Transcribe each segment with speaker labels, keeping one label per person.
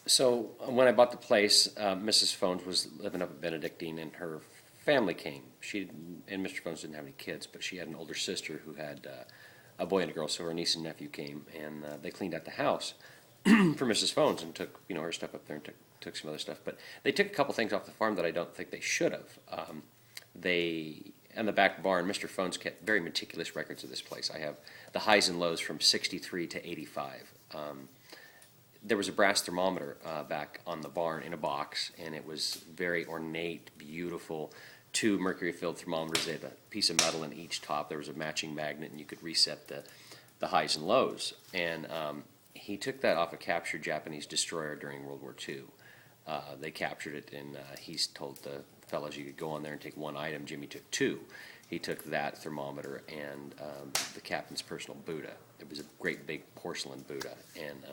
Speaker 1: So when I bought the place, Mrs. Fones was living up at Benedictine, and her family came. She and Mr. Fones didn't have any kids, but she had an older sister who had a boy and a girl. So her niece and nephew came, and they cleaned out the house for Mrs. Fones and took her stuff up there and took some other stuff. But they took a couple things off the farm that I don't think they should have. They in the back barn, Mr. Fones kept very meticulous records of this place. I have the highs and lows from '63 to '85. There was a brass thermometer back on the barn in a box, and it was very ornate, beautiful. Two mercury-filled thermometers. They had a piece of metal in each top. There was a matching magnet, and you could reset the highs and lows. And he took that off a captured Japanese destroyer during World War II. They captured it, and he's told the fellows you could go on there and take one item. Jimmy took two. He took that thermometer and the captain's personal Buddha. It was a great big porcelain Buddha, and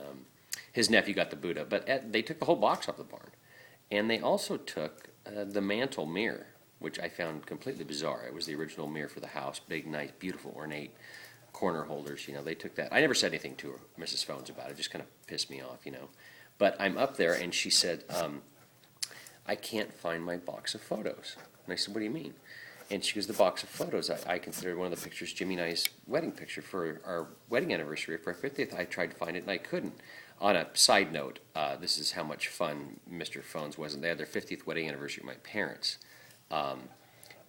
Speaker 1: his nephew got the Buddha. But they took the whole box off the barn, and they also took the mantle mirror, which I found completely bizarre. It was the original mirror for the house, big, nice, beautiful, ornate corner holders. They took that. I never said anything to her, Mrs. Phones, about it. It just kind of pissed me off. But I'm up there, and she said, I can't find my box of photos. And I said, what do you mean? And she goes, the box of photos. I considered one of the pictures Jimmy and I's wedding picture for our wedding anniversary for our 50th. I tried to find it, and I couldn't. On a side note, this is how much fun Mr. Phones was. And they had their 50th wedding anniversary with my parents.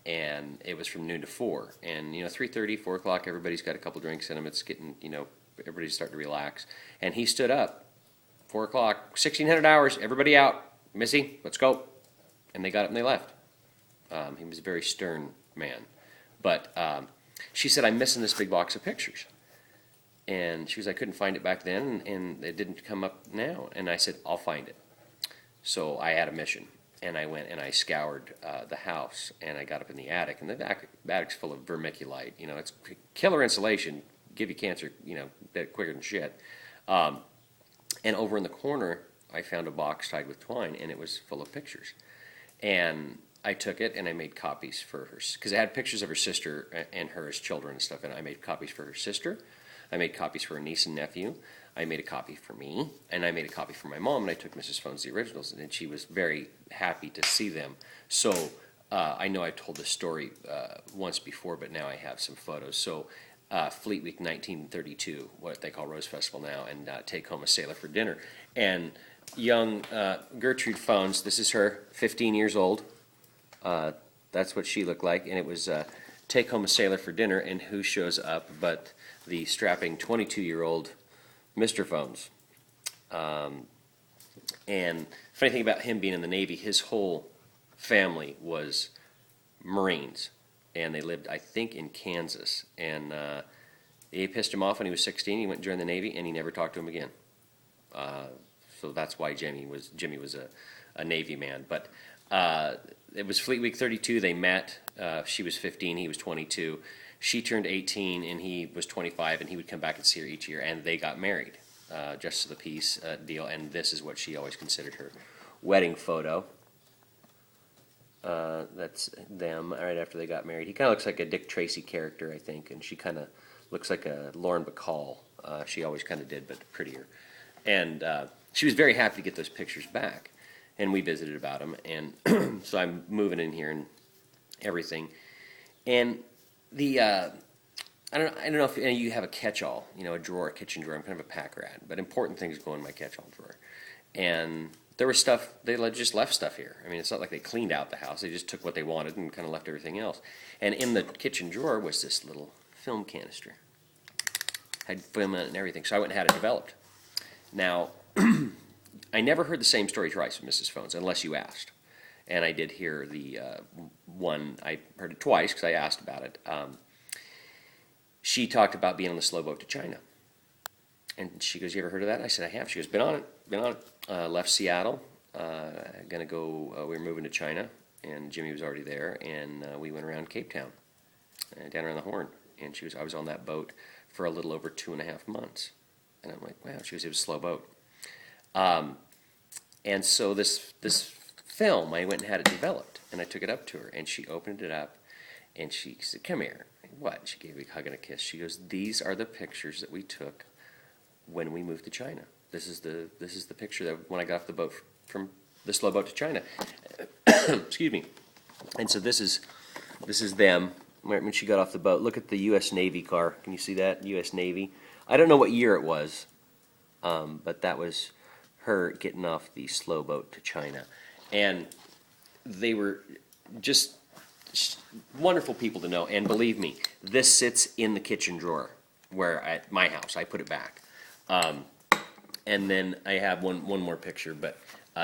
Speaker 1: And it was from noon to 4. And, 3:30, 4 o'clock, everybody's got a couple drinks in them. It's getting, everybody's starting to relax. And he stood up, 4 o'clock, 1,600 hours, everybody out. Missy, let's go. And they got up and they left. He was a very stern man. But she said, I'm missing this big box of pictures. And she goes, I couldn't find it back then, and it didn't come up now. And I said, I'll find it. So I had a mission. And I went and I scoured the house, and I got up in the attic. And the attic's full of vermiculite. It's killer insulation, give you cancer, quicker than shit. And over in the corner, I found a box tied with twine, and it was full of pictures. And I took it and I made copies for her, because it had pictures of her sister and her as children and stuff. And I made copies for her sister. I made copies for her niece and nephew. I made a copy for me, and I made a copy for my mom, and I took Mrs. Phones the originals, and she was very happy to see them. So I know I've told this story once before, but now I have some photos. So Fleet Week 1932, what they call Rose Festival now, and Take Home a Sailor for Dinner. And young Gertrude Phones, this is her, 15 years old. That's what she looked like, and it was Take Home a Sailor for Dinner, and who shows up but the strapping 22-year-old Mr. Phones. And funny thing about him being in the Navy, his whole family was Marines, and they lived, I think, in Kansas. And they pissed him off when he was 16. He went and joined the Navy, and he never talked to him again. So that's why Jimmy was a Navy man. But it was Fleet Week 32. They met. She was 15. He was 22. She turned 18, and he was 25, and he would come back and see her each year, and they got married, just to the peace deal, and this is what she always considered her wedding photo. That's them right after they got married. He kind of looks like a Dick Tracy character, I think, and she kind of looks like a Lauren Bacall. She always kind of did, but prettier. And she was very happy to get those pictures back, and we visited about them, and so I'm moving in here and everything, and I don't know if you have a catch-all, a drawer, a kitchen drawer. I'm kind of a pack rat, but important things go in my catch-all drawer. And there was stuff, they just left stuff here. I mean, it's not like they cleaned out the house. They just took what they wanted and kind of left everything else. And in the kitchen drawer was this little film canister. Had film in it and everything, so I went and had it developed. Now, I never heard the same story twice with Mrs. Phones, unless you asked. And I did hear the one, I heard it twice because I asked about it. She talked about being on the slow boat to China. And she goes, you ever heard of that? I said, I have. She goes, been on it. Left Seattle, gonna go, we were moving to China, and Jimmy was already there, and we went around Cape Town, down around the Horn. And she goes, I was on that boat for a little over 2.5 months. And I'm like, wow. She goes, it was a slow boat. And so this film, I went and had it developed, and I took it up to her, and she opened it up, and she said, come here. What? She gave me a hug and a kiss. She goes, these are the pictures that we took when we moved to China. this is the picture that when I got off the boat from the slow boat to China. Excuse me. And so this is them when she got off the boat. Look at the U.S. Navy car. Can you see that? U.S. Navy. I don't know what year it was, but that was her getting off the slow boat to China. And they were just wonderful people to know. And believe me, this sits in the kitchen drawer where at my house I put it back. And then I have one more picture, but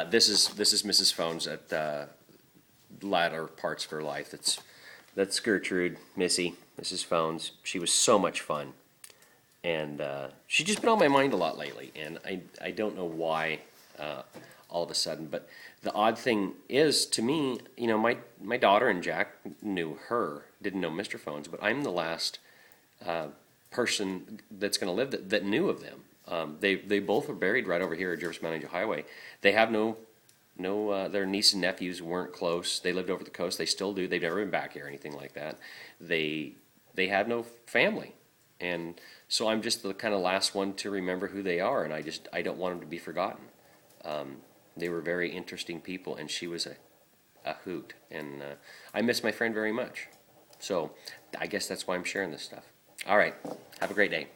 Speaker 1: this is Mrs. Fones at the latter parts of her life. That's Gertrude, Missy, Mrs. Fones. She was so much fun, and she's just been on my mind a lot lately. And I don't know why all of a sudden, but the odd thing is to me, you know, my daughter and Jack knew her, didn't know Mr. Fones, but I'm the last person that's going to live that knew of them. They both were buried right over here at Jervis Mountain Highway. They have no their niece and nephews weren't close. They lived over the coast. They still do. They've never been back here or anything like that. They had no family, and so I'm just the kind of last one to remember who they are, and I don't want them to be forgotten. They were very interesting people, and she was a hoot, and I miss my friend very much. So I guess that's why I'm sharing this stuff. All right, have a great day.